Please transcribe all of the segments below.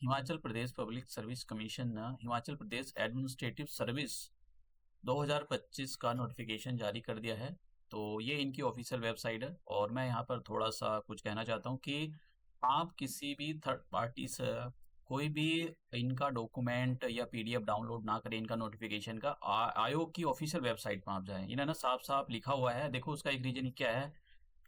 Himachal Pradesh public service commission ने Himachal Pradesh administrative service 2025 का notification जारी कर दिया है। तो ये इनकी ऑफिशियल वेबसाइट है और मैं यहाँ पर थोड़ा सा कुछ कहना चाहता हूँ कि आप किसी भी थर्ड पार्टी से कोई भी इनका डॉक्यूमेंट या पीडीएफ डाउनलोड ना करें। इनका नोटिफिकेशन का आयोग की ऑफिशियल वेबसाइट पर आप जाएं। इन्होंने साफ साफ लिखा हुआ है। देखो उसका एक रीजन क्या है।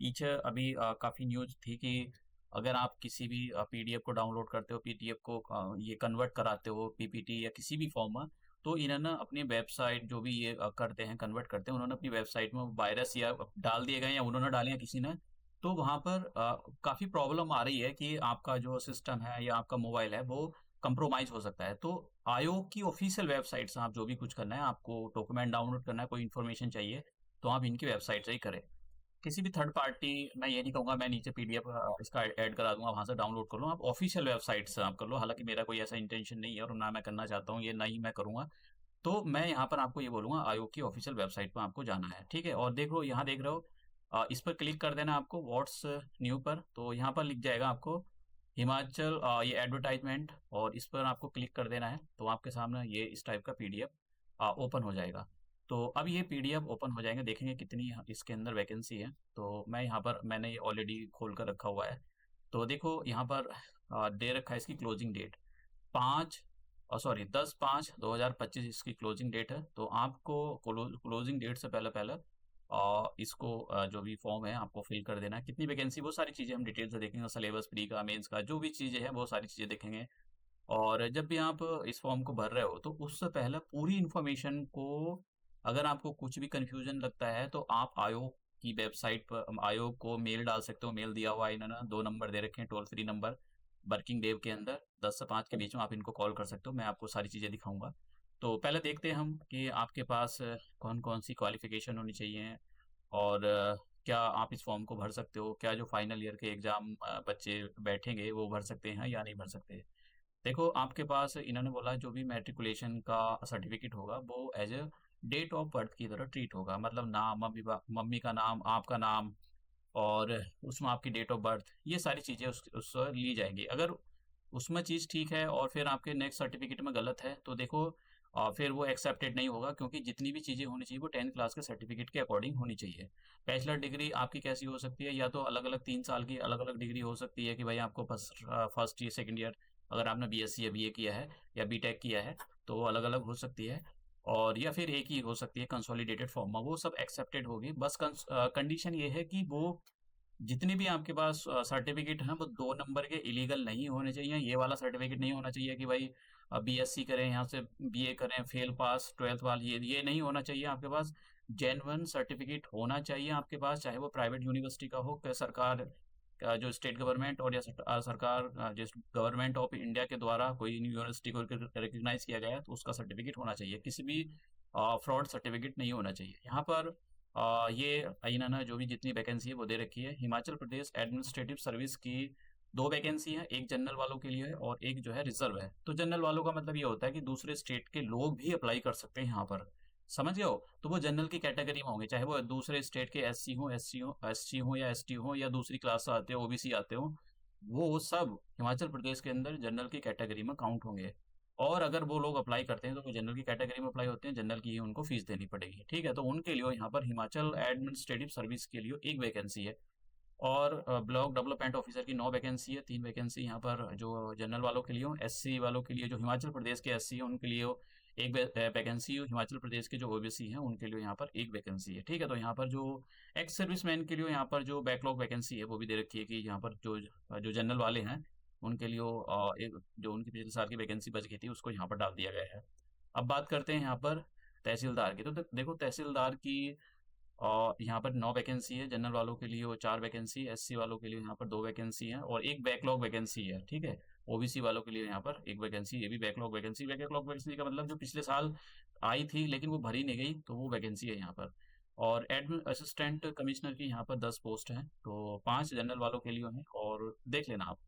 पीछे अभी काफी न्यूज थी कि अगर आप किसी भी पीडीएफ को डाउनलोड करते हो, पीडीएफ को ये कन्वर्ट कराते हो पीपीटी या किसी भी फॉर्म में, तो इन्होंने अपनी वेबसाइट जो भी ये करते हैं, कन्वर्ट करते हैं, उन्होंने अपनी वेबसाइट में वायरस या डाल दिए गए या उन्होंने डाले हैं किसी ने। तो वहां पर काफी प्रॉब्लम आ रही है कि आपका जो सिस्टम है या आपका मोबाइल है वो कंप्रोमाइज हो सकता है। तो आयोग की ऑफिशियल वेबसाइट से आप जो भी कुछ करना है, आपको डॉक्यूमेंट डाउनलोड करना है, कोई इन्फॉर्मेशन चाहिए, तो आप इनकी वेबसाइट से ही करें। किसी भी थर्ड पार्टी, मैं ये नहीं कहूंगा मैं नीचे पीडीएफ इसका ऐड करा दूंगा, वहां से डाउनलोड कर लो। आप ऑफिशियल वेबसाइट से आप कर लो। हालांकि मेरा कोई ऐसा इंटेंशन नहीं है और ना मैं करना चाहता हूँ, ये ना ही मैं करूंगा। तो मैं यहाँ पर आपको ये बोलूंगा, आयोग की ऑफिशियल वेबसाइट पर आपको जाना है, ठीक है। और देखो यहाँ देख रहे हो, इस पर क्लिक कर देना आपको व्हाट्स न्यू पर। तो यहाँ पर लिख जाएगा आपको हिमाचल ये एडवर्टाइजमेंट, और इस पर आपको क्लिक कर देना है। तो आपके सामने ये इस टाइप का पीडीएफ ओपन हो जाएगा। तो अब ये पीडीएफ ओपन हो जाएंगे, देखेंगे कितनी इसके अंदर वैकेंसी है। तो मैं यहाँ पर मैंने ये ऑलरेडी खोल कर रखा हुआ है। तो देखो यहाँ पर दे रखा है इसकी क्लोजिंग डेट 10/5/2025 इसकी क्लोजिंग डेट है। तो आपको क्लोजिंग डेट से पहले पहले इसको जो भी फॉर्म है आपको फिल कर देना है। कितनी वैकेंसी, वो सारी चीजें हम डिटेल से देखेंगे। सिलेबस, प्री का, मेंस का, जो भी चीजें हैं वो सारी चीजें देखेंगे। और जब भी आप इस फॉर्म को भर रहे हो तो उससे पहले पूरी इंफॉर्मेशन को, अगर आपको कुछ भी कंफ्यूजन लगता है तो आप आयोग की वेबसाइट पर आयोग को मेल डाल सकते हो। मेल दिया हुआ है इन्होंने, 2 नंबर दे रखे हैं, toll free number. Working day के अंदर 10 से 5 के बीच में आप इनको कॉल कर सकते हो। मैं आपको सारी चीजें दिखाऊंगा। तो पहले देखते हैं हम कि आपके पास कौन कौन सी क्वालिफिकेशन होनी चाहिए, और क्या आप इस फॉर्म को भर सकते हो, क्या जो फाइनल ईयर के एग्जाम बच्चे बैठेंगे वो भर सकते हैं या नहीं भर सकते। देखो आपके पास इन्होंने बोला जो भी मैट्रिकुलेशन का सर्टिफिकेट होगा वो as a date of birth की तरह ट्रीट होगा। मतलब नाम, मम्मी का नाम, आपका नाम, और उसमें आपकी डेट ऑफ बर्थ, ये सारी चीजें उससे ली जाएंगी। अगर उसमें चीज ठीक है और फिर आपके नेक्स्ट सर्टिफिकेट में गलत है तो देखो फिर वो एक्सेप्टेड नहीं होगा, क्योंकि जितनी भी चीजें होनी चाहिए वो 10th क्लास के सर्टिफिकेट के अकॉर्डिंग होनी चाहिए। बैचलर डिग्री आपकी कैसी हो सकती है, या तो अलग अलग 3 साल की अलग अलग डिग्री हो सकती है कि भाई आपको फर्स्ट ईयर, सेकंड ईयर, अगर आपने बीएससी या बीए किया है या बीटेक किया है तो वो अलग अलग हो सकती है। और या फिर एक ही हो सकती है कंसोलिडेटेड फॉर्म में, वो सब एक्सेप्टेड होगी। बस कंडीशन ये है कि वो जितने भी आपके पास सर्टिफिकेट हैं वो 2 नंबर के इलीगल नहीं होने चाहिए। ये वाला सर्टिफिकेट नहीं होना चाहिए कि भाई बीएससी करें, यहाँ से बीए करें, फेल पास 12th वाला, ये नहीं होना चाहिए। आपके पास जेन्युइन सर्टिफिकेट होना चाहिए आपके पास, चाहे वो प्राइवेट यूनिवर्सिटी का हो, सरकार का जो स्टेट गवर्नमेंट, और या सरकार जिस गवर्नमेंट ऑफ इंडिया के द्वारा कोई यूनिवर्सिटी को रिकग्नाइज किया गया है तो उसका सर्टिफिकेट होना चाहिए। किसी भी फ्रॉड सर्टिफिकेट नहीं होना चाहिए यहाँ पर। ये इन्होंने जो भी जितनी वैकेंसी है वो दे रखी है। हिमाचल प्रदेश एडमिनिस्ट्रेटिव सर्विस की 2 वैकेंसी है, एक जनरल वालों के लिए है और एक जो है रिजर्व है। तो जनरल वालों का मतलब ये होता है कि दूसरे स्टेट के लोग भी अप्लाई कर सकते हैं यहाँ पर, समझ गए हो। तो वो जनरल की कैटेगरी में होंगे, चाहे वो दूसरे स्टेट के एससी हो या एसटी हो या दूसरी क्लास से आते हो, ओबीसी आते हो, वो सब हिमाचल प्रदेश के अंदर जनरल की कैटेगरी में काउंट होंगे। और अगर वो लोग अप्लाई करते हैं तो वो जनरल की कैटेगरी में अप्लाई होते हैं, जनरल की ही उनको फीस देनी पड़ेगी, ठीक है। तो उनके लिए यहाँ पर हिमाचल एडमिनिस्ट्रेटिव सर्विस के लिए एक वैकेंसी है। और ब्लॉक डेवलपमेंट ऑफिसर की 9 वैकेंसी है, 3 वैकेंसी यहाँ पर जो जनरल वालों के लिए हो। एससी वालों के लिए, जो हिमाचल प्रदेश के एससी है उनके लिए हो, एक वैकेंसी हो। हिमाचल प्रदेश के जो ओबीसी हैं उनके लिए यहाँ पर एक वैकेंसी है, ठीक है। तो यहाँ पर जो एक्स सर्विसमैन के लिए यहाँ पर जो बैकलॉग वैकेंसी है वो भी दे रखी है कि यहाँ पर जो जो जनरल वाले हैं उनके लिए एक जो उनकी पिछले साल की वैकेंसी बच गई थी उसको यहाँ पर डाल दिया गया है। अब बात करते हैं यहाँ पर तहसीलदार की। तो देखो तहसीलदार की यहाँ पर 9 वैकेंसी है, जनरल वालों के लिए वो 4 वैकेंसी, एससी वालों के लिए यहाँ पर 2 वैकेंसी है और एक बैकलॉग वैकेंसी है, ठीक है। ओबीसी वालों के लिए यहाँ पर एक वैकेंसी, ये भी बैकलॉग वैकेंसी। बैकलॉग वैकेंसी का मतलब जो पिछले साल आई थी लेकिन वो भरी नहीं गई, तो वो वैकेंसी है यहाँ पर। और एडमिन असिस्टेंट कमिश्नर की यहाँ पर 10 पोस्ट हैं, तो 5 जनरल वालों के लिए हैं, और देख लेना आप।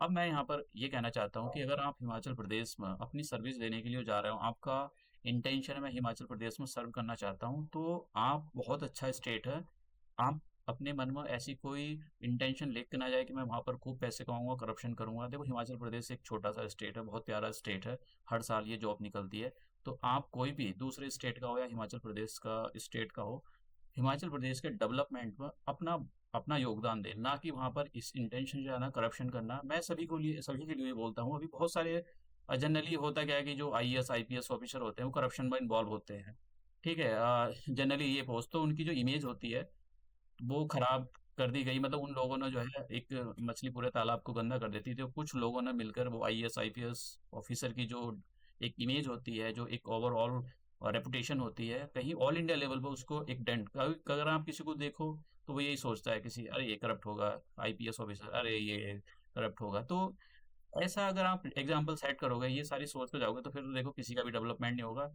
अब मैं यहाँ पर ये कहना चाहता हूँ कि अगर आप हिमाचल प्रदेश में अपनी सर्विस देने के लिए जा रहे हो, आपका इंटेंशन है मैं हिमाचल प्रदेश में सर्व करना चाहता हूँ, तो आप बहुत अच्छा स्टेट है। आप अपने मन में ऐसी कोई इंटेंशन लेके के ना जाए कि मैं वहाँ पर खूब पैसे कमाऊँगा, करप्शन करूँगा। देखो हिमाचल प्रदेश एक छोटा-सा स्टेट है, बहुत प्यारा स्टेट है, हर साल ये जॉब निकलती है। तो आप कोई भी दूसरे स्टेट का हो या हिमाचल प्रदेश का स्टेट का हो, हिमाचल प्रदेश के डेवलपमेंट में अपना अपना योगदान दें, ना कि वहाँ पर इस इंटेंशन जो है ना करप्शन करना। मैं सभी के लिए बोलता हूँ, अभी बहुत सारे जनरली होता क्या है कि जो आईएएस, आईपीएस ऑफिसर होते हैं, वो करप्शन में इन्वॉल्व होते हैं। ठीक है? जनरली ये पोस्ट तो उनकी जो इमेज होती है वो खराब कर दी गई, मतलब उन लोगों ने जो है एक मछली पूरे तालाब को गंदा कर देती थी। तो कुछ लोगों ने मिलकर वो आईएएस आईपीएस ऑफिसर की जो एक इमेज होती है, जो एक ओवरऑल रेपुटेशन होती है, कहीं ऑल इंडिया लेवल पे उसको एक डेंट, अगर आप किसी को देखो तो वो यही सोचता है, किसी अरे ये करप्ट होगा, आईपीएस ऑफिसर अरे ये करप्ट होगा। तो ऐसा अगर आप एग्जाम्पल सेट करोगे, ये सारी सोच पे जाओगे, तो फिर तो देखो किसी का भी डेवलपमेंट नहीं होगा।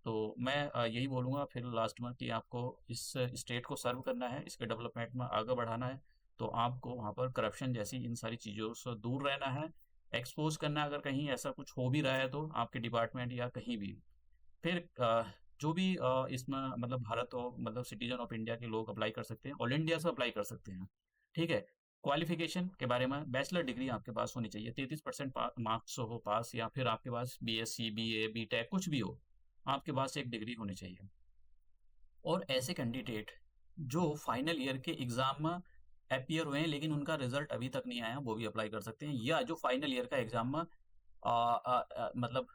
तो मैं यही बोलूँगा फिर लास्ट में कि आपको इस स्टेट को सर्व करना है, इसके डेवलपमेंट में आगे बढ़ाना है, तो आपको वहाँ पर करप्शन जैसी इन सारी चीज़ों से दूर रहना है, एक्सपोज़ करना है अगर कहीं ऐसा कुछ हो भी रहा है तो आपके डिपार्टमेंट या कहीं भी। फिर जो भी इसमें मतलब भारत और मतलब सिटीज़न ऑफ इंडिया के लोग अप्लाई कर सकते हैं, ऑल इंडिया से अप्लाई कर सकते हैं, ठीक है? क्वालिफ़िकेशन के बारे में बैचलर डिग्री आपके पास होनी चाहिए, 33% मार्क्स हो पास, या फिर आपके पास बीएससी, बीए, बीटेक कुछ भी हो, आपके पास एक डिग्री होनी चाहिए। और ऐसे कैंडिडेट जो फाइनल ईयर के एग्ज़ाम में अपीयर हुए हैं लेकिन उनका रिज़ल्ट अभी तक नहीं आया, वो भी अप्लाई कर सकते हैं, या जो फाइनल ईयर का एग्ज़ाम में मतलब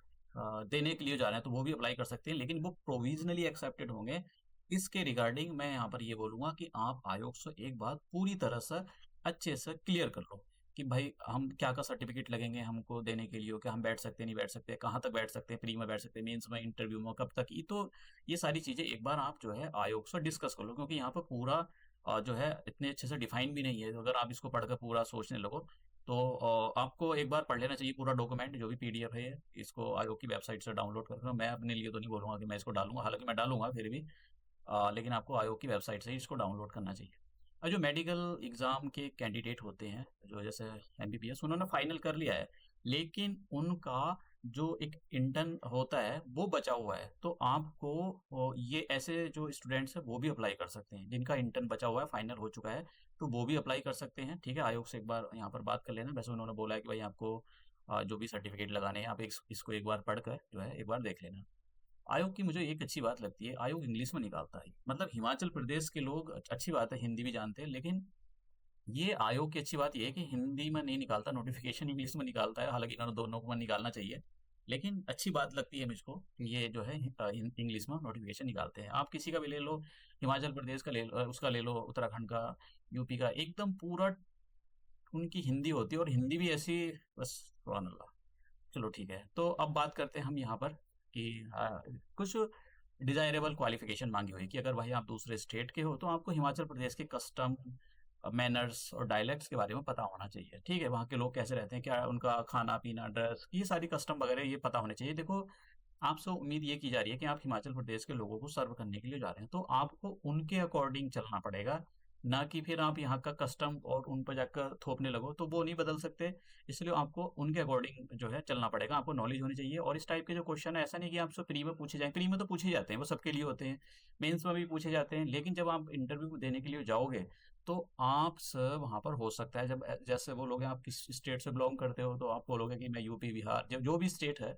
देने के लिए जा रहे हैं तो वो भी अप्लाई कर सकते हैं, लेकिन वो प्रोविज़नली एक्सेप्टेड होंगे। इसके रिगार्डिंग मैं यहाँ पर ये बोलूँगा कि आप आयोग से एक बार पूरी तरह से अच्छे से क्लियर कर लो कि भाई हम क्या-क्या सर्टिफ़िकेट लगेंगे हमको देने के लिए, क्या हम बैठ सकते हैं, नहीं बैठ सकते, कहाँ तक बैठ सकते हैं, प्री में बैठ सकते हैं, मेंस में, इंटरव्यू में, कब तक। ये तो ये सारी चीज़ें एक बार आप जो है आयोग से डिस्कस कर लो, क्योंकि यहाँ पर पूरा जो है इतने अच्छे से डिफ़ाइन भी नहीं है। तो अगर आप इसको पढ़कर पूरा सोचने लगो तो आपको एक बार पढ़ लेना चाहिए पूरा डॉक्यूमेंट, जो भी पीडीएफ है, इसको आयोग की वेबसाइट से डाउनलोड कर, मैं अपने लिए तो नहीं बोलूँगा कि मैं इसको डालूँगा, हालाँकि मैं डालूँगा फिर भी, लेकिन आपको आयोग की वेबसाइट से ही इसको डाउनलोड करना चाहिए। और जो मेडिकल एग्ज़ाम के कैंडिडेट होते हैं, जो जैसे एमबीबीएस, उन्होंने फाइनल कर लिया है, लेकिन उनका जो एक इंटर्न होता है, वो बचा हुआ है। तो आपको ये ऐसे जो स्टूडेंट्स हैं, वो भी अप्लाई कर सकते हैं, जिनका इंटर्न बचा हुआ है, फाइनल हो चुका है, तो वो भी अप्लाई कर सकते हैं, ठीक है? आयोग से एक बार यहाँ पर बात कर लेना। वैसे उन्होंने बोला है कि भाई आपको जो भी सर्टिफ़िकेट लगाने हैं, आप इसको एक बार पढ़कर जो है, एक बार देख लेना। आयोग की मुझे एक अच्छी बात लगती है, आयोग इंग्लिश में निकालता है। मतलब हिमाचल प्रदेश के लोग अच्छी बात है हिंदी भी जानते हैं, लेकिन ये आयोग की अच्छी बात ये है कि हिंदी में नहीं निकालता, नोटिफ़िकेशन इंग्लिश में निकालता है। हालाँकि इन्होंने दोनों में निकालना चाहिए, लेकिन अच्छी बात लगती है मुझको कि ये जो है इंग्लिश में नोटिफ़िकेशन निकालते हैं। आप किसी का भी ले लो, हिमाचल प्रदेश का उसका ले लो, उत्तराखंड का, यूपी का, एकदम पूरा उनकी हिंदी होती है, और हिंदी भी ऐसी, बस सुभान अल्लाह। चलो ठीक है। तो अब बात करते हैं हम यहाँ पर कि कुछ डिज़ायरेबल क्वालिफ़िकेशन माँगी हुई कि अगर भाई आप दूसरे स्टेट के हो तो आपको हिमाचल प्रदेश के कस्टम, मैनर्स और डायलेक्ट्स के बारे में पता होना चाहिए। ठीक है? वहाँ के लोग कैसे रहते हैं, क्या उनका खाना-पीना, ड्रेस, ये सारी कस्टम वगैरह ये पता होने चाहिए। देखो, आपसे उम्मीद ये की जा रही है कि आप हिमाचल प्रदेश के लोगों को सर्व करने के लिए जा रहे हैं, तो आपको उनके अकॉर्डिंग चलना पड़ेगा, ना कि फिर आप यहाँ का कस्टम और उन पर जाकर थोपने लगो, तो वो नहीं बदल सकते। इसलिए आपको उनके अकॉर्डिंग जो है चलना पड़ेगा, आपको नॉलेज होनी चाहिए। और इस टाइप के जो क्वेश्चन है, ऐसा नहीं कि आपसे प्री में पूछे जाएँ, प्री में तो पूछे जाते हैं, वो सबके लिए होते हैं, मेंस में भी पूछे जाते हैं, लेकिन जब आप इंटरव्यू देने के लिए जाओगे, तो आपसे वहाँ पर हो सकता है, जब जैसे बोलोगे आप किस स्टेट से बिलॉन्ग करते हो, तो आप बोलोगे कि मैं यूपी, बिहार, जो जो भी स्टेट है,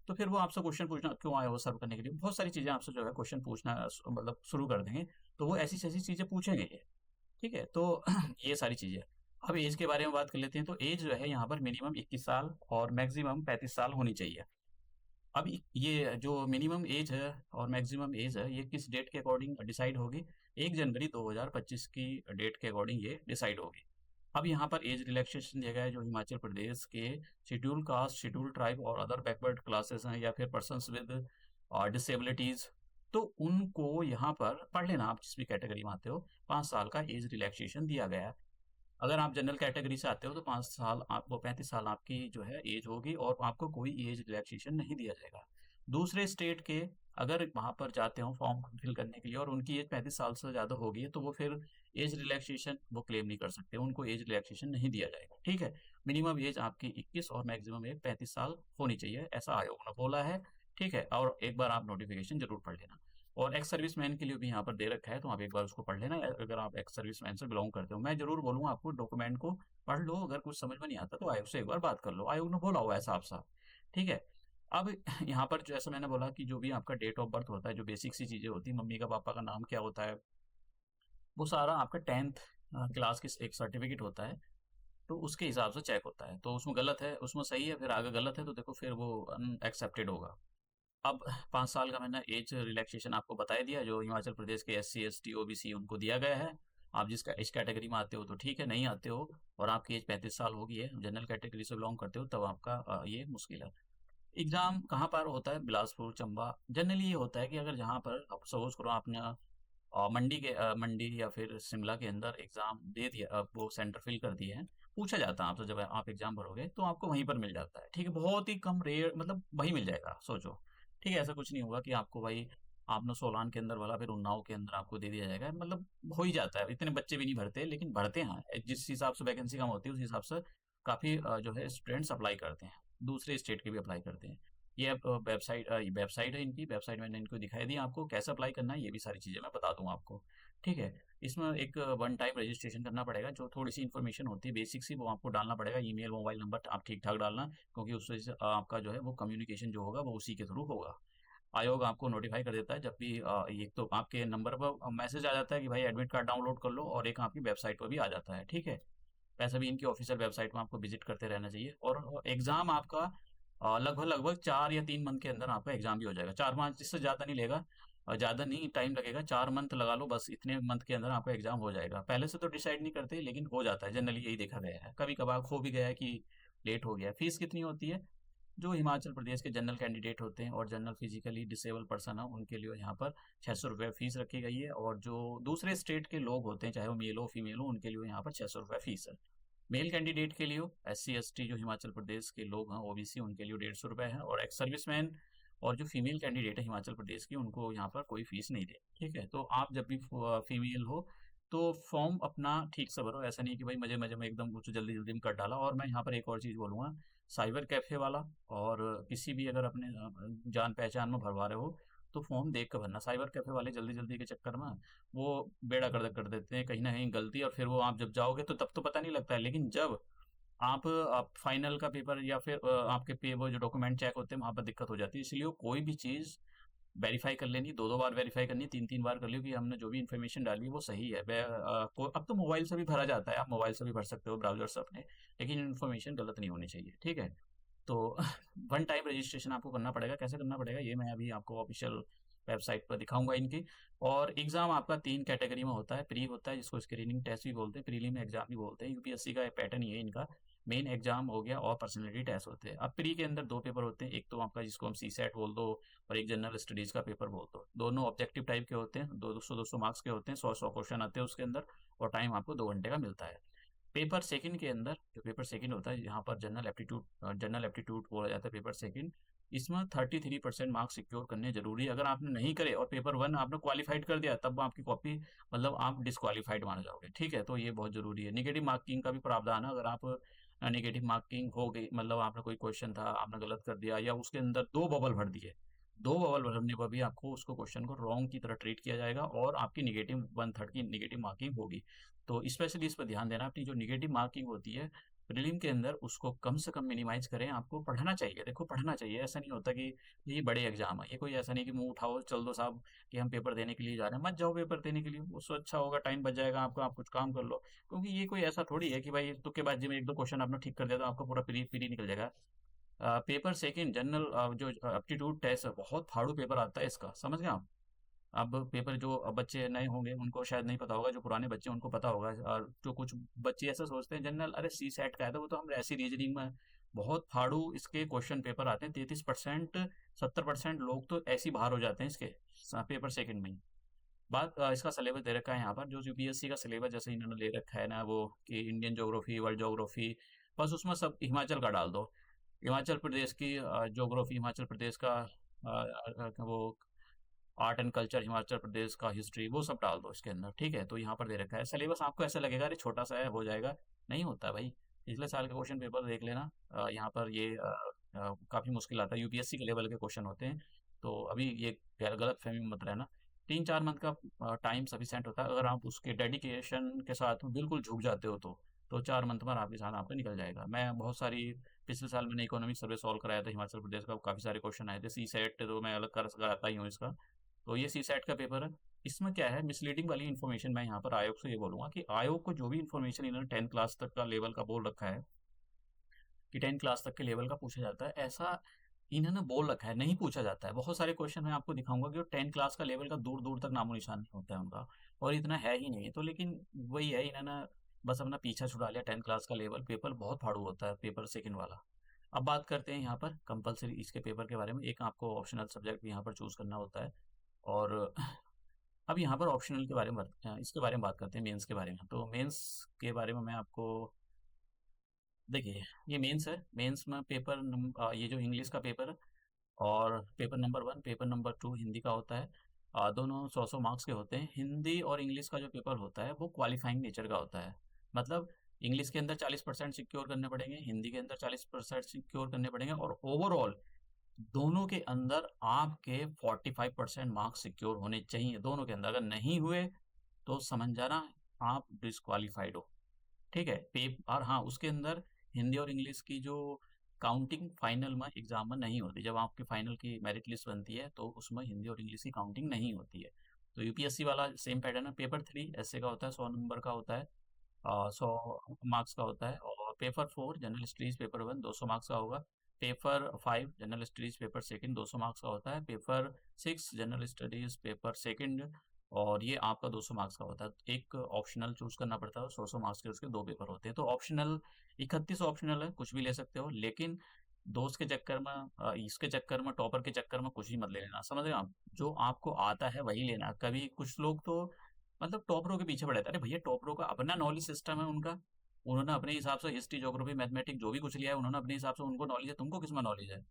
तो फिर वो आपसे क्वेश्चन पूछना, क्यों आए हो सर्व करने के लिए? बहुत सारी चीज़ें आपसे जो है क्वेश्चन पूछना मतलब शुरू कर देंगे। तो वो ऐसी-ऐसी चीज़ें पूछेंगे ये, ठीक है? तो ये सारी चीज़ें। अब ऐज के बारे में बात कर लेते हैं, तो ऐज जो है यहाँ पर मिनिमम 21 साल और मैक्सिमम 35 साल होनी चाहिए। अब ये जो मिनिमम ऐज है और मैक्सिमम ऐज है, ये किस डेट के अकॉर्डिंग डिसाइड होगी? 1 जनवरी 2025 की डेट के अकॉर्डिंग ये डिसाइड होगी। अब यहाँ पर एज रिलैक्सेशन दिया गया है, जो हिमाचल प्रदेश के शेड्यूल कास्ट, शेड्यूल ट्राइब और अदर बैकवर्ड क्लासेस हैं, या फिर पर्सन्स विद डिसेबिलिटीज़, तो उनको यहाँ पर पढ़ लेना, आप जिस भी कैटेगरी में आते हो, 5 साल का एज रिलैक्सेशन दिया गया है। अगर आप जनरल कैटेगरी से आते हो तो 5 साल आपको, 35 साल आपकी जो है एज होगी, और आपको कोई एज रिलैक्सेशन नहीं दिया जाएगा। दूसरे स्टेट के अगर वहाँ पर जाते हो फॉर्म फिल करने के लिए और उनकी एज 35 साल से ज़्यादा हो गई है, तो वो फिर एज रिलैक्सेशन वो क्लेम नहीं कर सकते, उनको एज रिलैक्सेशन नहीं दिया जाएगा, ठीक है? मिनिमम एज आपकी 21 और मैक्सिमम एज 35 साल होनी चाहिए, ऐसा आयोग ने बोला है, ठीक है? और एक बार आप नोटिफ़िकेशन ज़रूर पढ़ लेना। और एक्स सर्विसमैन के लिए भी यहाँ पर दे रखा है, तो आप एक बार उसको पढ़ लेना अगर आप एक्स सर्विसमैन से बिलोंग करते हो। मैं जरूर बोलूँगा आपको डॉक्यूमेंट को पढ़ लो, अगर कुछ समझ में नहीं आता तो आयोग से एक बार बात कर लो, आयोग ने बोला हुआ है साफ साफ। ठीक है। अब यहाँ पर जैसे मैंने बोला कि जो भी आपका डेट ऑफ बर्थ होता है, जो बेसिक सी चीज़ें होती है, मम्मी का पापा का नाम क्या होता है, वो सारा आपका 10th क्लास की एक सर्टिफिकेट होता है, तो उसके हिसाब से चेक होता है। तो उसमें गलत है, उसमें सही है, फिर आगे गलत है, तो देखो फिर वो अनएक्सेप्टेड होगा। अब 5 साल का मैंने एज रिलैक्सेशन आपको बता ही दिया, जो हिमाचल प्रदेश के एससी एसटी ओबीसी उनको दिया गया है। आप जिसका इस कैटेगरी में आते हो तो ठीक है, नहीं आते हो और आपकी एज 35 साल हो गई है, जनरल कैटेगरी से बिलोंग करते हो, तब आपका ये मुश्किल है। एग्जाम कहाँ पर होता है? बिलासपुर, चंबा। जनरली ये होता है कि अगर जहाँ पर आप सपोज करो आपने मंडी या फिर शिमला के अंदर एग्जाम दे दिया, वो सेंटर फिल कर दिए हैं, पूछा जाता है आपसे जब आप एग्जाम भरोगे तो आपको वहीं पर मिल जाता है। ठीक है, बहुत ही कम रेयर, मतलब वहीं मिल जाएगा, सोचो। ठीक है, ऐसा कुछ नहीं होगा कि आपको भाई आपने सोलान के अंदर वाला फिर उन्नाव के अंदर आपको दे दिया जाएगा, मतलब हो ही जाता है। इतने बच्चे भी नहीं भरते, लेकिन भरते हैं जिस हिसाब से वैकेंसी कम होती है उस हिसाब से काफ़ी जो है स्टूडेंट्स अप्लाई करते हैं, दूसरे स्टेट के भी अप्लाई करते हैं। ये वेबसाइट है इनकी, वेबसाइट मैंने इनको दिखाई दी, आपको कैसे अप्लाई करना है ये भी सारी चीज़ें मैं बता दूँ आपको। ठीक है, इसमें एक वन टाइम रजिस्ट्रेशन करना पड़ेगा, जो थोड़ी सी इन्फॉर्मेशन होती है बेसिक सी, वो आपको डालना पड़ेगा, ईमेल मोबाइल नंबर आप ठीक ठाक डालना, क्योंकि उससे से आपका जो है वो कम्युनिकेशन जो होगा वो उसी के थ्रू होगा। आयोग आपको नोटिफाई कर देता है जब भी एक तो आपके नंबर पर मैसेज आ जाता है कि भाई एडमिट कार्ड डाउनलोड कर लो, और एक आपकी वेबसाइट पर भी आ जाता है। ठीक है, वैसे भी इनकी ऑफिशियल वेबसाइट में आपको विजिट करते रहना चाहिए। और एग्ज़ाम आपका लगभग लगभग 4 या 3 मंथ के अंदर आपका एग्ज़ाम भी हो जाएगा, 4 5, इससे ज़्यादा नहीं लेगा, ज़्यादा नहीं टाइम लगेगा, 4 मंथ लगा लो बस, इतने मंथ के अंदर आपका एग्ज़ाम हो जाएगा। पहले से तो डिसाइड नहीं करते, लेकिन हो जाता है, जनरली यही देखा गया है। कभी कभार हो भी गया है कि लेट हो गया। फीस कितनी होती है? जो हिमाचल प्रदेश के जनरल कैंडिडेट होते हैं और जनरल फिजिकली डिसेबल पर्सन है, उनके लिए यहाँ पर 600 रुपये फीस रखी गई है, और जो दूसरे स्टेट के लोग होते हैं, चाहे वो मेल हो फीमेल हो, उनके लिए यहाँ पर 600 रुपये फीस है। मेल कैंडिडेट के लिए एससी एसटी जो हिमाचल प्रदेश के लोग हैं ओबीसी, उनके लिए 150 रुपये है, और एक्स सर्विसमैन और जो फीमेल कैंडिडेट है हिमाचल प्रदेश की, उनको यहाँ पर कोई फीस नहीं दे। ठीक है, तो आप जब भी फीमेल हो तो फॉर्म अपना ठीक से भरो, ऐसा नहीं कि भाई मजे मजे में एकदम कुछ जल्दी जल्दी में कर डाला। और मैं यहाँ पर एक और चीज़ बोलूँगा, साइबर कैफ़े वाला और किसी भी अगर अपने जान पहचान में भरवा रहे हो तो फॉर्म देख कर भरना। साइबर कैफ़े वाले जल्दी जल्दी के चक्कर में वो बेड़ा गर्क कर देते हैं कहीं ना कहीं गलती, और फिर वो आप जब जाओगे तो तब तो पता नहीं लगता है, लेकिन जब आप फाइनल का पेपर या फिर आपके पे वो जो डॉक्यूमेंट चेक होते हैं वहाँ पर दिक्कत हो जाती है। इसलिए कोई भी चीज़ वेरीफाई कर लेनी, दो दो बार वेरीफाई करनी, तीन तीन बार कर ली कि हमने जो भी इन्फॉर्मेशन डाली है वो सही है। अब तो मोबाइल से भी भरा जाता है, आप मोबाइल से भी भर सकते हो ब्राउजर से अपने, लेकिन इन्फॉर्मेशन गलत नहीं होनी चाहिए। ठीक है, तो वन टाइम रजिस्ट्रेशन आपको करना पड़ेगा। कैसे करना पड़ेगा ये मैं अभी आपको ऑफिशियल वेबसाइट पर दिखाऊंगा इनकी। और एग्जाम आपका 3 कैटेगरी में होता है। प्री होता है जिसको स्क्रीनिंग टेस्ट भी बोलते हैं, प्रीलिम एग्जाम भी बोलते हैं, यूपीएससी का पैटर्न ये है इनका। मेन एग्जाम हो गया और पर्सनैलिटी टेस्ट होते हैं। अब प्री के अंदर 2 पेपर होते हैं, एक तो आपका जिसको हम सी सेट बोल दो, और एक जनरल स्टडीज का पेपर बोल दो। दोनों ऑब्जेक्टिव टाइप के होते हैं, 200 मार्क्स के होते हैं, 100 क्वेश्चन आते हैं उसके अंदर, और टाइम आपको 2 घंटे का मिलता है। पेपर सेकंड के अंदर, जो पेपर सेकंड होता है यहाँ पर जनरल एप्टीट्यूड बोला जाता है पेपर सेकंड, इसमें 33% मार्क्स सिक्योर करने जरूरी है। अगर आपने नहीं करे और पेपर वन आपने क्वालिफाइड कर दिया, तब आपकी कॉपी, मतलब आप डिस्क्वालीफाइड माने जाओगे। ठीक है, तो ये बहुत जरूरी है। निगेटिव मार्किंग का भी प्रावधान है, अगर आप निगेटिव मार्किंग हो गई, मतलब आपने कोई क्वेश्चन था आपने गलत कर दिया, या उसके अंदर 2 बबल भर दिए, 2 बबल भरने पर भी आपको उसको क्वेश्चन को रॉन्ग की तरह ट्रीट किया जाएगा, और आपकी निगेटिव 1/3 की निगेटिव मार्किंग होगी। तो स्पेशली इस पर ध्यान देना, अपनी जो निगेटिव मार्किंग होती है प्रीलिम के अंदर, उसको कम से कम मिनिमाइज करें। आपको पढ़ना चाहिए, देखो पढ़ना चाहिए, ऐसा नहीं होता कि ये बड़े एग्जाम है, ये कोई ऐसा नहीं कि मुंह उठाओ चल दो साहब कि हम पेपर देने के लिए जा रहे हैं। मत जाओ पेपर देने के लिए, उससे अच्छा होगा टाइम बच जाएगा आपका, आप कुछ काम कर लो। क्योंकि ये कोई ऐसा थोड़ी है कि भाई तुक्केबाजी में 1 2 क्वेश्चन आपने ठीक कर दिया तो आपका पूरा प्री प्री निकल जाएगा। पेपर सेकंड जनरल जो एप्टीट्यूड टेस्ट है, बहुत फाड़ू पेपर आता है इसका, समझ गए आप। अब पेपर जो बच्चे नए होंगे उनको शायद नहीं पता होगा, जो पुराने बच्चे हैं उनको पता होगा, और जो कुछ बच्चे ऐसा सोचते हैं जनरल, अरे सी सेट का है तो वो तो हम ऐसी रीजनिंग में, बहुत फाड़ू इसके क्वेश्चन पेपर आते हैं। 33%, 70% लोग तो ऐसे ही बाहर हो जाते हैं इसके पेपर सेकंड में ही। बात इसका सिलेबस दे रखा है यहाँ पर, जो यूपीएससी का सिलेबस जैसे इन्होंने ले रखा है ना, वो कि इंडियन ज्योग्राफी, वर्ल्ड ज्योग्राफी, बस उसमें सब हिमाचल का डाल दो। हिमाचल प्रदेश की ज्योग्राफी, हिमाचल प्रदेश का वो art and culture, Himachal Pradesh का हिस्ट्री, वो सब डाल दो इसके अंदर। ठीक है, तो यहाँ पर दे रखा है सिलेबस। आपको ऐसा लगेगा अरे छोटा सा है हो जाएगा, नहीं होता भाई। पिछले साल का क्वेश्चन पेपर देख लेना, यहाँ पर ये काफ़ी मुश्किल आता है, यूपीएससी के लेवल के क्वेश्चन होते हैं। तो अभी ये गलत फहमी में मत रहना। 3-4 मंथ का टाइम सफिशिएंट होता है। अगर आप उसके डेडिकेशन के साथ बिल्कुल झुक जाते हो तो 4 मंथ में आपके साथ आपका निकल जाएगा। मैं बहुत सारी पिछले साल मैंने इकोनॉमिक सर्वे सॉल्व कराया था हिमाचल प्रदेश का, काफ़ी सारे क्वेश्चन आए थे। सीसेट तो मैं अलग कराता ही हूँ इसका। तो ये सीसेट का पेपर है। इसमें क्या है, मिसलीडिंग वाली इन्फॉर्मेशन मैं यहाँ पर आयोग से ये बोलूँगा कि आयोग को जो भी इन्फॉर्मेशन इन्होंने 10th क्लास तक का लेवल का बोल रखा है कि 10 क्लास तक के लेवल का पूछा जाता है, ऐसा इन्होंने बोल रखा है, नहीं पूछा जाता है। बहुत सारे क्वेश्चन मैं आपको दिखाऊंगा कि वो 10 क्लास का लेवल का दूर दूर तक नामो निशान नहीं होता है उनका, और इतना है ही नहीं। तो लेकिन वही है, इन्होंने बस अपना पीछा छुड़ा लिया। 10 क्लास का लेवल पेपर बहुत फाड़ू होता है, पेपर सेकंड वाला। अब बात करते हैं यहाँ पर कंपलसरी इसके पेपर के बारे में। एक आपको ऑप्शनल सब्जेक्ट भी यहाँ पर चूज करना होता है। और अब यहाँ पर ऑप्शनल के बारे में इसके बारे में बात करते हैं, मेंस के बारे में। तो मेंस के बारे में मैं आपको, देखिए, ये मेंस है। मेंस में ये जो इंग्लिश का पेपर है, और paper number 1 paper number 2 Hindi का होता है। दोनों 100-100 मार्क्स के होते हैं। हिंदी और इंग्लिश का जो पेपर होता है वो क्वालिफाइंग नेचर का होता है। मतलब इंग्लिश के अंदर 40% सिक्योर करने पड़ेंगे, हिंदी के अंदर 40% सिक्योर करने पड़ेंगे, और ओवरऑल दोनों के अंदर आपके 45% मार्क्स सिक्योर होने चाहिए, दोनों के अंदर। अगर नहीं हुए तो समझ जाना आप डिस्क्वालीफाइड हो। ठीक है। और हाँ, उसके अंदर हिंदी और इंग्लिश की जो काउंटिंग फाइनल में एग्जाम में नहीं होती। जब आपकी फाइनल की मेरिट लिस्ट बनती है तो उसमें हिंदी और इंग्लिश की काउंटिंग नहीं होती है। तो यूपीएससी वाला सेम पैटर्न है। पेपर 3 ऐसे का होता है, 100 नंबर का होता है, 100 मार्क्स का होता है। और paper 4 general studies paper 1 200 marks का होगा। Paper 5 general studies paper second 200 marks का होता है। Paper 6 general studies paper second, और ये आपका 200 मार्क्स का होता है। एक ऑप्शनल चूज करना पड़ता है, 100-100 मार्क्स के उसके 2 पेपर होते हैं। तो ऑप्शनल 31 ऑप्शनल है, कुछ भी ले सकते हो। लेकिन दोस्त के चक्कर में, इसके चक्कर में, टॉपर के चक्कर में कुछ भी मत ले लेना, समझ रहे हो आप? जो आपको आता है वही लेना। कभी कुछ लोग तो मतलब टॉपरों के पीछे पड़े थे। अरे भैया, टॉपरों का अपना नॉलेज सिस्टम है उनका, उन्होंने अपने हिसाब से हिस्ट्री ज्योग्राफी मैथमेटिक्स जो भी कुछ लिया है उन्होंने अपने हिसाब से, उनको नॉलेज है। तुमको किसमें नॉलेज है?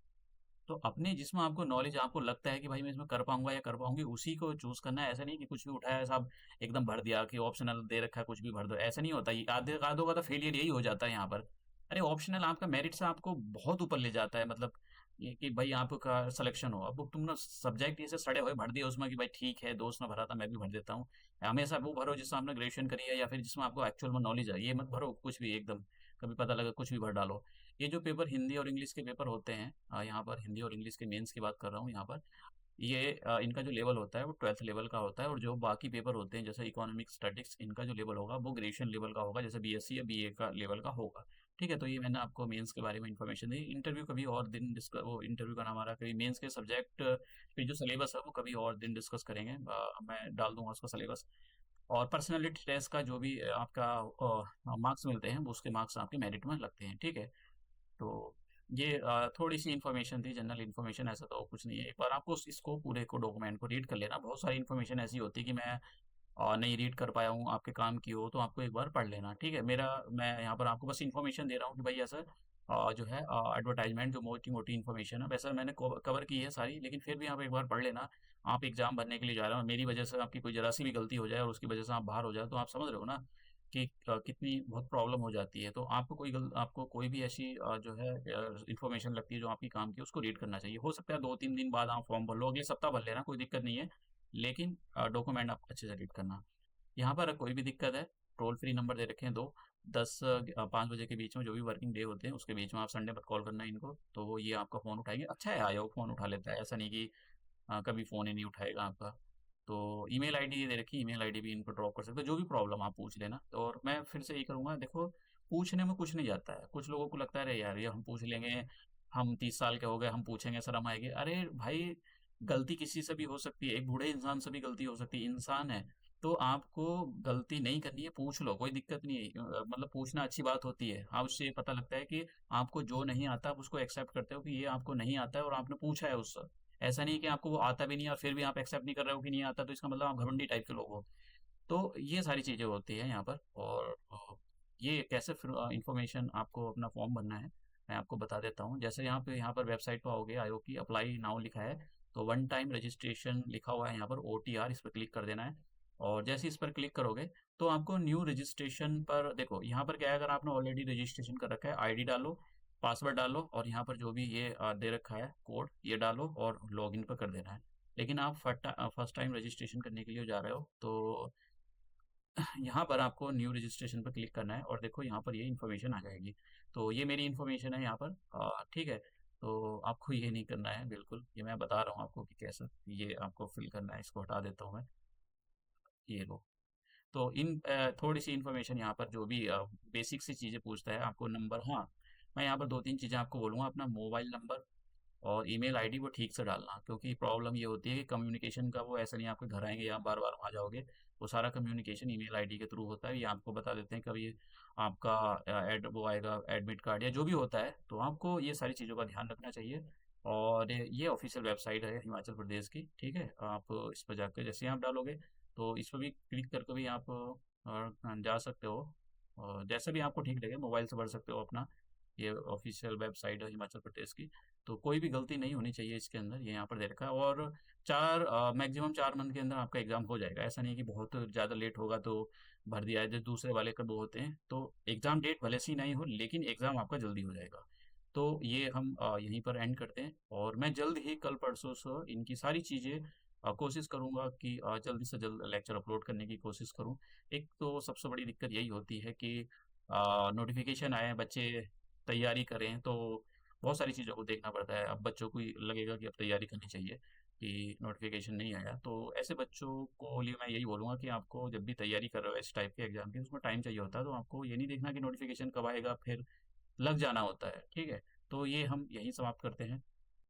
तो अपने जिसमें आपको नॉलेज, आपको लगता है कि भाई मैं इसमें कर पाऊंगा या कर पाऊंगी, उसी को चूज करना है। ऐसा नहीं कि कुछ भी उठाया साहब एकदम भर दिया, कि ऑप्शनल दे रखा है कुछ भी भर दो, ऐसा नहीं होता। ये आधे आधों का तो फेलियर यही हो जाता है यहाँ पर। अरे ऑप्शनल आपका मेरिट से आपको बहुत ऊपर ले जाता है। मतलब ये कि भाई आपका सिलेक्शन हो, अब तुमने सब्जेक्ट ऐसे सड़े हुए भर दिए उसमें कि भाई ठीक है, दोस्त ने भरा था मैं भी भर देता हूँ। हमेशा वो भरो जिसमें आपने ग्रेजुएशन करी है या फिर जिसमें आपको एक्चुअल में नॉलेज है। ये मत भरो कुछ भी एकदम, कभी पता लगा कुछ भी भर डालो। ये जो पेपर हिंदी और इंग्लिश के पेपर होते हैं, यहाँ पर हिंदी और इंग्लिश के मेंस की बात कर रहा हूँ यहाँ पर। ये इनका जो लेवल होता है वो 12th लेवल का होता है। और जो बाकी पेपर होते हैं जैसे इकोनॉमिक स्टैटिक्स, इनका जो लेवल होगा वो ग्रेजुएशन लेवल का होगा, जैसे बीएससी या बीए का लेवल का होगा। ठीक है। तो ये मैंने आपको मेंस के बारे में इन्फॉर्मेशन दी। इंटरव्यू कभी और दिन डिस्कस, वो इंटरव्यू का नाम आ रहा है, कभी मेंस के सब्जेक्ट पे जो सिलेबस है वो कभी और दिन डिस्कस करेंगे। मैं डाल दूंगा उसका सिलेबस। और पर्सनैलिटी टेस्ट का जो भी आपका मार्क्स मिलते हैं वो उसके मार्क्स आपके मेरिट में लगते हैं। ठीक है। तो ये थोड़ी सी इन्फॉर्मेशन थी, जनरल इन्फॉर्मेशन, ऐसा तो कुछ नहीं है। एक बार आपको इसको पूरे को डॉक्यूमेंट को रीड कर लेना। बहुत सारी इन्फॉर्मेशन ऐसी होती है कि मैं नहीं रीड कर पाया हूँ, आपके काम की हो, तो आपको एक बार पढ़ लेना। ठीक है। मैं यहाँ पर आपको बस इन्फॉर्मेशन दे रहा हूँ कि भाई ऐसा जो है एडवर्टाइजमेंट जो मोटी मोटी इन्फॉर्मेशन है, वैसे मैंने कवर की है सारी, लेकिन फिर भी आप एक बार पढ़ लेना। आप एग्जाम भरने के लिए जा रहे हो, मेरी वजह से आपकी कोई जरा सी भी गलती हो जाए और उसकी वजह से आप बाहर हो जाए, तो आप समझ रहे हो ना कि कितनी बहुत प्रॉब्लम हो जाती है। तो आपको कोई भी ऐसी जो है इन्फॉर्मेशन लगती है जो आपकी काम की, उसको रीड करना चाहिए। हो सकता है 2-3 दिन बाद आप फॉर्म भर लो, अगले सप्ताह भर लेना, कोई दिक्कत नहीं है। लेकिन डॉक्यूमेंट आप अच्छे से रीड करना। यहाँ पर कोई भी दिक्कत है, टोल फ्री नंबर दे रखे हैं 2, 5 बजे के बीच में, जो भी वर्किंग डे होते हैं उसके बीच में। आप संडे पर कॉल करना इनको, तो वो ये आपका फ़ोन उठाएंगे। अच्छा है, आयोग फ़ोन उठा लेता है, ऐसा नहीं कि कभी फ़ोन ही नहीं उठाएगा आपका। तो ईमेल आईडी ये दे रखी है, ईमेल आईडी भी इनको ड्रॉप कर सकते हो। जो भी प्रॉब्लम आप पूछ लेना। तो और मैं फिर से यही करूँगा, देखो, पूछने में कुछ नहीं जाता है। कुछ लोगों को लगता है अरे यार ये हम पूछ लेंगे, हम 30 साल के हो गए, हम पूछेंगे शर्म आएगी। अरे भाई, गलती किसी से भी हो सकती है, एक बूढ़े इंसान से भी गलती हो सकती है, इंसान है। तो आपको गलती नहीं करनी है, पूछ लो, कोई दिक्कत नहीं है। मतलब पूछना अच्छी बात होती है। हाँ, उससे ये पता लगता है कि आपको जो नहीं आता आप उसको एक्सेप्ट करते हो कि ये आपको नहीं आता है और आपने पूछा है उससे। ऐसा नहीं कि आपको वो आता भी नहीं है और फिर भी आप एक्सेप्ट नहीं कर रहे हो कि नहीं आता, तो इसका मतलब आप घमंडी टाइप के लोग हो। तो ये सारी चीज़ें होती हैं यहाँ पर। और ये कैसे फिर इंफॉर्मेशन आपको अपना फॉर्म भरना है, मैं आपको बता देता हूँ। जैसे यहाँ पर वेबसाइट पर आओगे, आयोग की अप्लाई नाउ लिखा है, तो वन टाइम रजिस्ट्रेशन लिखा हुआ है यहाँ पर, OTR, इस पर क्लिक कर देना है। और जैसे इस पर क्लिक करोगे तो आपको न्यू रजिस्ट्रेशन पर, देखो यहाँ पर क्या है, अगर आपने ऑलरेडी रजिस्ट्रेशन कर रखा है, आईडी डालो, पासवर्ड डालो, और यहाँ पर जो भी ये दे रखा है कोड, ये डालो और लॉगिन पर कर देना है। लेकिन आप फर्स्ट टाइम रजिस्ट्रेशन करने के लिए जा रहे हो, तो यहाँ पर आपको न्यू रजिस्ट्रेशन पर क्लिक करना है और देखो यहाँ पर ये इन्फॉर्मेशन आ जाएगी। तो ये मेरी इन्फॉर्मेशन है यहाँ पर, ठीक है। तो आपको ये नहीं करना है बिल्कुल, ये मैं बता रहा हूँ आपको कि कैसे ये आपको फिल करना है। इसको हटा देता हूँ मैं, ये लो। तो थोड़ी सी इन्फॉर्मेशन यहाँ पर जो भी बेसिक सी चीज़ें पूछता है आपको, नंबर, हाँ, मैं यहाँ पर 2-3 चीज़ें आपको बोलूँगा। अपना मोबाइल नंबर और ईमेल आईडी वो ठीक से डालना, क्योंकि प्रॉब्लम ये होती है कि कम्युनिकेशन का वो ऐसा नहीं आपके घर आएँगे या बार-बार वहाँ जाओगे। वो सारा कम्युनिकेशन ईमेल आईडी के थ्रू होता है। ये आपको बता देते हैं कभी आपका वो आएगा एडमिट कार्ड या जो भी होता है, तो आपको ये सारी चीज़ों का ध्यान रखना चाहिए। और ये ऑफ़िशियल वेबसाइट है हिमाचल प्रदेश की, ठीक है? आप इस पर जाकर जैसे ही आप डालोगे, तो इस पे भी क्लिक करके भी आप जा सकते हो। और जैसे भी आपको ठीक लगे मोबाइल से भर सकते हो अपना। ये ऑफिशियल वेबसाइट है हिमाचल प्रदेश की। तो कोई भी गलती नहीं होनी चाहिए इसके अंदर, ये यहाँ पर दे रखा है। और मैक्सिमम 4 मंथ के अंदर आपका एग्ज़ाम हो जाएगा। ऐसा नहीं है कि बहुत ज़्यादा लेट होगा तो भर दिया है, जो दूसरे वाले कब होते हैं। तो एग्ज़ाम डेट भले से ही नहीं हो, लेकिन एग्ज़ाम आपका जल्दी हो जाएगा। तो ये हम यहीं पर एंड करते हैं, और मैं जल्द ही कल परसों से इनकी सारी चीज़ें कोशिश करूँगा कि जल्द से जल्द लेक्चर अपलोड करने की कोशिश करूँ। एक तो सबसे बड़ी दिक्कत यही होती है कि नोटिफ़िकेशन आए, बच्चे तैयारी करें, तो बहुत सारी चीज़ों को देखना पड़ता है। अब बच्चों को लगेगा कि अब तैयारी करनी चाहिए कि नोटिफ़िकेशन नहीं आया। तो ऐसे बच्चों को लिए मैं यही बोलूँगा कि आपको जब भी तैयारी कर रहे हो इस टाइप के एग्ज़ाम की, उसमें टाइम चाहिए होता है, तो आपको ये नहीं देखना कि नोटिफ़िकेशन कब आएगा, फिर लग जाना होता है, ठीक है? तो ये हम यहीं समाप्त करते हैं।